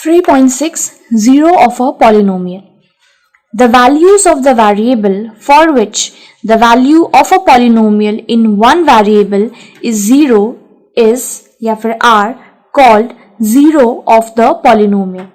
3.6 Zero of a polynomial. The values of the variable for which the value of a polynomial in one variable is zero is या फिर are called zero of the polynomial.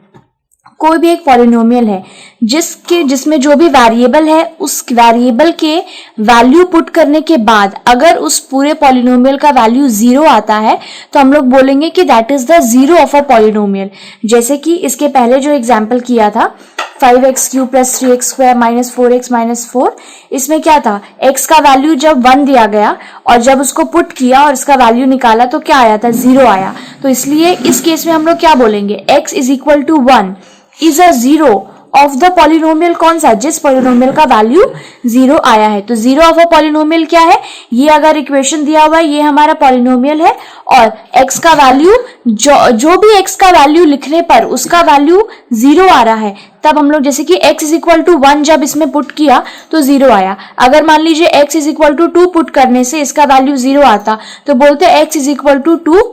कोई भी एक polynomial है जिसमें जो भी variable है उस वेरिएबल के वैल्यू पुट करने के बाद अगर उस पूरे पॉलिनोमियल का वैल्यू जीरो आता है तो हम लोग बोलेंगे कि that is the zero of a polynomial. जैसे कि इसके पहले जो एग्जांपल किया था 5x³ + 3x² - 4x - 4, इसमें क्या था, x का वैल्यू जब 1 दिया गया और जब उसको पुट किया और इसका वैल्यू निकाला तो क्या आया था, 0 आया. तो इसलिए इस केस में हम लोग क्या बोलेंगे, x = 1 is a zero of the polynomial. कौन सा, जिस पॉलिनोमियल का वैल्यू 0 आया है. तो जीरो ऑफ अ पॉलिनोमियल क्या है, ये अगर इक्वेशन दिया हुआ है ये हमारा पॉलिनोमियल है और x का वैल्यू जो भी x का वैल्यू लिखने पर उसका वैल्यू 0 आ रहा है, तब हम लोग जैसे कि x = 1 जब इसमें पुट किया तो 0 आया. अगर मान लीजिए x = 2 पुट करने से इसका वैल्यू 0 आता तो बोलते x = 2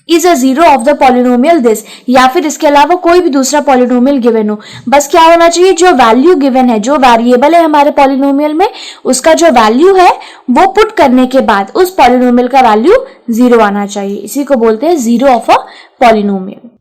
is a zero of the polynomial this. या फिर इसके अलावा कोई भी दूसरा पॉलिनोमियल गिवन हो, बस क्या होना चाहिए, जो वैल्यू गिवन है, जो वेरिएबल है हमारे पॉलिनोमियल में, उसका जो वैल्यू है वो पुट करने के बाद उस पॉलिनोमियल का वैल्यू 0 आना चाहिए. इसी को बोलते हैं जीरो ऑफ अ पॉलिनोमियल.